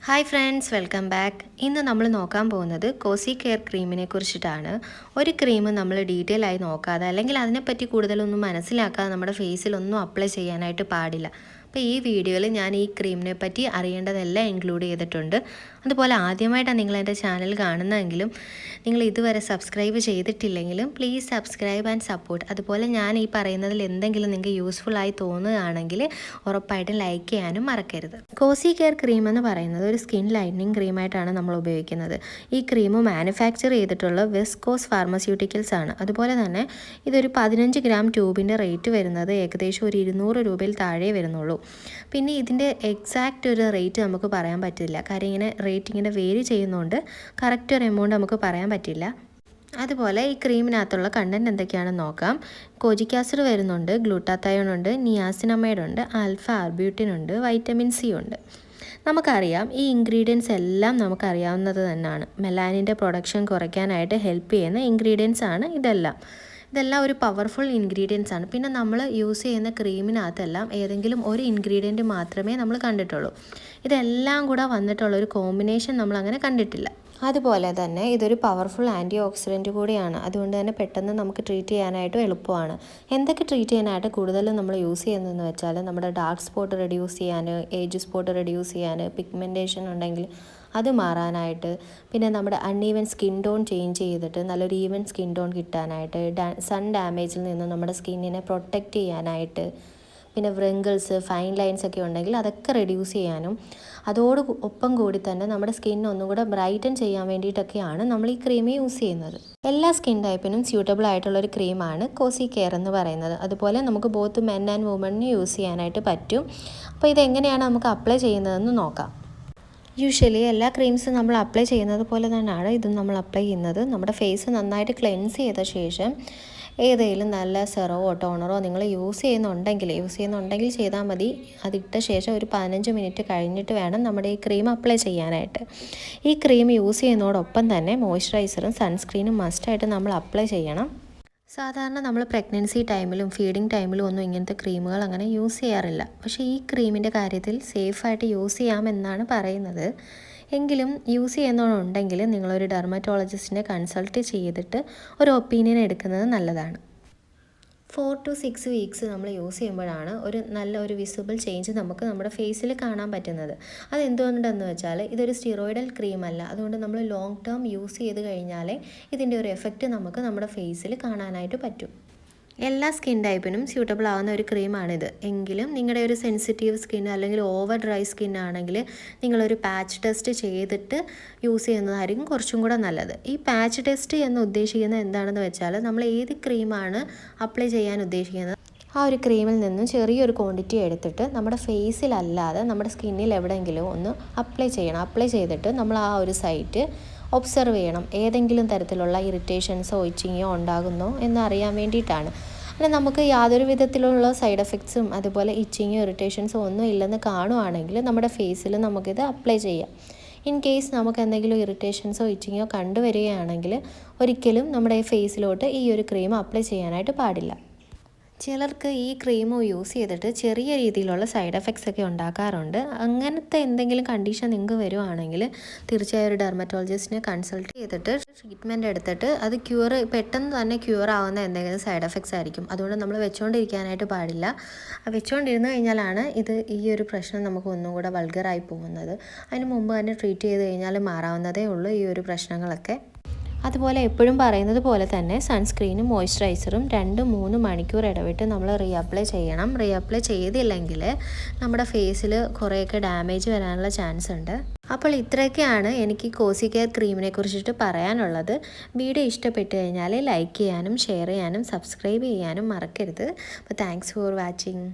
Hi friends, welcome back. ഇന്ന് നമ്മൾ നോക്കാൻ പോകുന്നത് കോസി കെയർ ക്രീമിനെ കുറിച്ചിട്ടാണ്. ഒരു ക്രീം നമ്മൾ ഡീറ്റെയിൽ ആയി നോക്കാതെ അല്ലെങ്കിൽ അതിനെപ്പറ്റി കൂടുതലൊന്നും മനസ്സിലാക്കാതെ നമ്മുടെ ഫേസിലൊന്നും അപ്ലൈ ചെയ്യാനായിട്ട് പാടില്ല. അപ്പോൾ ഈ വീഡിയോയിൽ ഞാൻ ഈ ക്രീമിനെ പറ്റി അറിയേണ്ടതെല്ലാം ഇൻക്ലൂഡ് ചെയ്തിട്ടുണ്ട്. അതുപോലെ ആദ്യമായിട്ടാണ് നിങ്ങൾ എൻ്റെ ചാനൽ കാണുന്നതെങ്കിലും നിങ്ങൾ ഇതുവരെ സബ്സ്ക്രൈബ് ചെയ്തിട്ടില്ലെങ്കിലും പ്ലീസ് സബ്സ്ക്രൈബ് ആൻഡ് സപ്പോർട്ട്. അതുപോലെ ഞാൻ ഈ പറയുന്നതിൽ എന്തെങ്കിലും നിങ്ങൾക്ക് യൂസ്ഫുൾ ആയി തോന്നുകയാണെങ്കിൽ ഉറപ്പായിട്ടും ലൈക്ക് ചെയ്യാനും മറക്കരുത്. കോസി കെയർ ക്രീം എന്ന് പറയുന്നത് ഒരു സ്കിൻ ലൈറ്റനിങ് ക്രീമായിട്ടാണ് നമ്മൾ ഉപയോഗിക്കുന്നത്. ഈ ക്രീം മാനുഫാക്ചർ ചെയ്തിട്ടുള്ള വിസ്കോസ് ഫാർമസ്യൂട്ടിക്കൽസ് ആണ്. അതുപോലെ തന്നെ ഇതൊരു 15 ഗ്രാം ട്യൂബിൻ്റെ റേറ്റ് വരുന്നത് ഏകദേശം ഒരു 200 രൂപയിൽ താഴെ വരുന്നുള്ളൂ. പിന്നെ ഇതിൻ്റെ എക്സാക്റ്റ് ഒരു റേറ്റ് നമുക്ക് പറയാൻ പറ്റില്ല. കാര്യം ഇങ്ങനെ വേരി ചെയ്യുന്നതുകൊണ്ട് കറക്റ്റ് ഒരു എമൗണ്ട് നമുക്ക് പറയാൻ പറ്റില്ല. അതുപോലെ ഈ ക്രീമിനകത്തുള്ള കണ്ടൻറ്റ് എന്തൊക്കെയാണെന്ന് നോക്കാം. കോജിക് ആസിഡ് വരുന്നുണ്ട്, ഗ്ലൂട്ടാത്തയോൺ ഉണ്ട്, നിയാസിനമൈഡ് ഉണ്ട്, ആൽഫ ആർബ്യൂട്ടിൻ ഉണ്ട്, വൈറ്റമിൻ സി ഉണ്ട്. നമുക്കറിയാം ഈ ഇൻഗ്രീഡിയൻസ് എല്ലാം നമുക്കറിയാവുന്നത് തന്നെയാണ്. മെലാനിൻ്റെ പ്രൊഡക്ഷൻ കുറയ്ക്കാനായിട്ട് ഹെൽപ്പ് ചെയ്യുന്ന ഇൻഗ്രീഡിയൻസ് ആണ് ഇതെല്ലാം ഒരു പവർഫുൾ ഇൻഗ്രീഡിയൻസ് ആണ്. പിന്നെ നമ്മൾ യൂസ് ചെയ്യുന്ന ക്രീമിനകത്തെല്ലാം ഏതെങ്കിലും ഒരു ഇൻഗ്രീഡിയൻറ്റ് മാത്രമേ നമ്മൾ കണ്ടിട്ടുള്ളൂ. ഇതെല്ലാം കൂടെ വന്നിട്ടുള്ള ഒരു കോമ്പിനേഷൻ നമ്മൾ അങ്ങനെ കണ്ടിട്ടില്ല. അതുപോലെ തന്നെ ഇതൊരു പവർഫുൾ ആൻറ്റി ഓക്സിഡൻറ്റ് കൂടിയാണ്. അതുകൊണ്ട് തന്നെ പെട്ടെന്ന് നമുക്ക് ട്രീറ്റ് ചെയ്യാനായിട്ടും എളുപ്പമാണ്. എന്തൊക്കെ ട്രീറ്റ് ചെയ്യാനായിട്ട് കൂടുതലും നമ്മൾ യൂസ് ചെയ്യുന്നതെന്ന് വെച്ചാൽ നമ്മുടെ ഡാർക്ക് സ്പോട്ട് റെഡ്യൂസ് ചെയ്യാൻ, ഏജ് സ്പോട്ട് റെഡ്യൂസ് ചെയ്യാൻ, പിഗ്മെൻറ്റേഷൻ ഉണ്ടെങ്കിൽ അത് മാറാനായിട്ട്, പിന്നെ നമ്മുടെ അൺഈവൻ സ്കിൻ ടോൺ ചേഞ്ച് ചെയ്തിട്ട് നല്ലൊരു ഈവൻ സ്കിൻ ടോൺ കിട്ടാനായിട്ട്, സൺ ഡാമേജിൽ നിന്ന് നമ്മുടെ സ്കിന്നിനെ പ്രൊട്ടക്റ്റ് ചെയ്യാനായിട്ട്, പിന്നെ വ്രിങ്കിൾസ്, ഫൈൻ ലൈൻസ് ഒക്കെ ഉണ്ടെങ്കിൽ അതൊക്കെ റെഡ്യൂസ് ചെയ്യാനും ഒപ്പം കൂടി തന്നെ നമ്മുടെ സ്കിൻ ഒന്നും കൂടെ ബ്രൈറ്റൻ ചെയ്യാൻ വേണ്ടിയിട്ടൊക്കെയാണ് നമ്മൾ ഈ ക്രീം യൂസ് ചെയ്യുന്നത്. എല്ലാ സ്കിൻ ടൈപ്പിനും സ്യൂട്ടബിൾ ആയിട്ടുള്ളൊരു ക്രീമാണ് കോസി കെയർ എന്ന് പറയുന്നത്. അതുപോലെ നമുക്ക് ബോത്ത് മെൻ ആൻഡ് വുമണിന് യൂസ് ചെയ്യാനായിട്ട് പറ്റും. അപ്പോൾ ഇതെങ്ങനെയാണ് നമുക്ക് അപ്ലൈ ചെയ്യുന്നതെന്ന് നോക്കാം. യൂഷ്വലി എല്ലാ ക്രീംസും നമ്മൾ അപ്ലൈ ചെയ്യുന്നത് പോലെ തന്നെയാണ് ഇതും നമ്മൾ അപ്ലൈ ചെയ്യുന്നത്. നമ്മുടെ ഫേസ് നന്നായിട്ട് ക്ലെൻസ് ചെയ്ത ശേഷം ഏതെങ്കിലും നല്ല സെറവോ ടോണറോ നിങ്ങൾ യൂസ് ചെയ്യുന്നുണ്ടെങ്കിൽ ചെയ്താൽ മതി. അതിട്ട ശേഷം ഒരു 15 മിനിറ്റ് കഴിഞ്ഞിട്ട് വേണം നമ്മുടെ ഈ ക്രീം അപ്ലൈ ചെയ്യാനായിട്ട്. ഈ ക്രീം യൂസ് ചെയ്യുന്നതോടൊപ്പം തന്നെ മോയ്സ്ചറൈസറും സൺസ്ക്രീനും മസ്റ്റായിട്ട് നമ്മൾ അപ്ലൈ ചെയ്യണം. സാധാരണ നമ്മൾ പ്രഗ്നൻസി ടൈമിലും ഫീഡിങ് ടൈമിലും ഒന്നും ഇങ്ങനത്തെ ക്രീമുകൾ അങ്ങനെ യൂസ് ചെയ്യാറില്ല. പക്ഷേ ഈ ക്രീമിൻ്റെ കാര്യത്തിൽ സേഫായിട്ട് യൂസ് ചെയ്യാമെന്നാണ് പറയുന്നത്. എങ്കിലും യൂസ് ചെയ്യുന്നതുണ്ടെങ്കിൽ നിങ്ങളൊരു ഡെർമറ്റോളജിസ്റ്റിനെ കൺസൾട്ട് ചെയ്തിട്ട് ഒരു ഒപ്പീനിയൻ എടുക്കുന്നത് നല്ലതാണ്. 4 to 6 വീക്സ് നമ്മൾ യൂസ് ചെയ്യുമ്പോഴാണ് ഒരു വിസിബിൾ ചേഞ്ച് നമുക്ക് നമ്മുടെ ഫേസിൽ കാണാൻ പറ്റുന്നത്. അതെന്തുകൊണ്ടെന്ന് വെച്ചാൽ ഇതൊരു സ്റ്റിറോയിഡൽ ക്രീം അല്ല. അതുകൊണ്ട് നമ്മൾ ലോങ് ടേം യൂസ് ചെയ്ത് കഴിഞ്ഞാലേ ഇതിൻ്റെ ഒരു എഫക്റ്റ് നമുക്ക് നമ്മുടെ ഫേസിൽ കാണാനായിട്ട് പറ്റും. എല്ലാ സ്കിൻ ടൈപ്പിനും സ്യൂട്ടബിൾ ആവുന്ന ഒരു ക്രീമാണിത്. എങ്കിലും നിങ്ങളുടെ ഒരു സെൻസിറ്റീവ് സ്കിൻ അല്ലെങ്കിൽ ഓവർ ഡ്രൈ സ്കിൻ ആണെങ്കിൽ നിങ്ങളൊരു പാച്ച് ടെസ്റ്റ് ചെയ്തിട്ട് യൂസ് ചെയ്യുന്നതായിരിക്കും കുറച്ചും കൂടെ നല്ലത്. ഈ പാച്ച് ടെസ്റ്റ് എന്ന് ഉദ്ദേശിക്കുന്നത് എന്താണെന്ന് വെച്ചാൽ നമ്മൾ ഏത് ക്രീമാണ് അപ്ലൈ ചെയ്യാൻ ഉദ്ദേശിക്കുന്നത് ആ ഒരു ക്രീമിൽ നിന്നും ചെറിയൊരു ക്വാണ്ടിറ്റി എടുത്തിട്ട് നമ്മുടെ ഫേസിലല്ലാതെ നമ്മുടെ സ്കിന്നിൽ എവിടെയെങ്കിലും ഒന്ന് അപ്ലൈ ചെയ്യണം. അപ്ലൈ ചെയ്തിട്ട് നമ്മൾ ആ ഒരു സൈറ്റ് ഒബ്സർവ് ചെയ്യണം. ഏതെങ്കിലും തരത്തിലുള്ള ഇറിറ്റേഷൻസോ ഇച്ചിങ്ങോ ഉണ്ടാകുന്നോ എന്നറിയാൻ വേണ്ടിയിട്ടാണ്. അല്ല, നമുക്ക് യാതൊരു വിധത്തിലുള്ള സൈഡ് എഫക്ട്സും അതുപോലെ ഇച്ചിങ്ങോ ഇറിറ്റേഷൻസോ ഒന്നും ഇല്ലെന്ന് കാണുവാണെങ്കിൽ നമ്മുടെ ഫേസിൽ നമുക്കിത് അപ്ലൈ ചെയ്യാം. ഇൻ കേസ് നമുക്ക് എന്തെങ്കിലും ഇറിറ്റേഷൻസോ ഇച്ചിങ്ങോ കണ്ടുവരികയാണെങ്കിൽ ഒരിക്കലും നമ്മുടെ ഫേസിലോട്ട് ഈ ഒരു ക്രീം അപ്ലൈ ചെയ്യാനായിട്ട് പാടില്ല. ചിലർക്ക് ഈ ക്രീം യൂസ് ചെയ്തിട്ട് ചെറിയ രീതിയിലുള്ള സൈഡ് എഫക്ട്സ് ഒക്കെ ഉണ്ടാക്കാറുണ്ട്. അങ്ങനത്തെ എന്തെങ്കിലും കണ്ടീഷൻ നിങ്ങൾക്ക് വരുവാണെങ്കിൽ തീർച്ചയായും ഒരു ഡെർമറ്റോളജിസ്റ്റിനെ കൺസൾട്ട് ചെയ്തിട്ട് ട്രീറ്റ്മെൻറ്റ് എടുത്തിട്ട് അത് പെട്ടെന്ന് തന്നെ ക്യൂർ ആവുന്ന എന്തെങ്കിലും സൈഡ് എഫക്ട്സ് ആയിരിക്കും. അതുകൊണ്ട് നമ്മൾ വെച്ചുകൊണ്ടിരിക്കാനായിട്ട് പാടില്ല. വെച്ചുകൊണ്ടിരുന്നു കഴിഞ്ഞാലാണ് ഈ ഒരു പ്രശ്നം നമുക്ക് ഒന്നും കൂടെ വൾഗറായി പോകുന്നത്. അതിന് മുമ്പ് തന്നെ ട്രീറ്റ് ചെയ്ത് കഴിഞ്ഞാൽ മാറാവുന്നതേ ഉള്ളൂ ഈ ഒരു പ്രശ്നങ്ങളൊക്കെ. അതുപോലെ എപ്പോഴും പറയുന്നത് പോലെ തന്നെ സൺസ്ക്രീനും മോയ്സ്ചറൈസറും 2-3 മണിക്കൂർ ഇടവിട്ട് നമ്മൾ റീഅപ്ലൈ ചെയ്യണം. റീഅപ്ലൈ ചെയ്തില്ലെങ്കിൽ നമ്മുടെ ഫേസിൽ കുറേയൊക്കെ ഡാമേജ് വരാനുള്ള ചാൻസ് ഉണ്ട്. അപ്പോൾ ഇത്രയൊക്കെയാണ് എനിക്ക് കോസി കെയർ ക്രീമിനെ കുറിച്ചിട്ട് പറയാനുള്ളത്. വീഡിയോ ഇഷ്ടപ്പെട്ട് കഴിഞ്ഞാൽ ലൈക്ക് ചെയ്യാനും ഷെയർ ചെയ്യാനും സബ്സ്ക്രൈബ് ചെയ്യാനും മറക്കരുത്. അപ്പോൾ താങ്ക്സ് ഫോർ വാച്ചിങ്.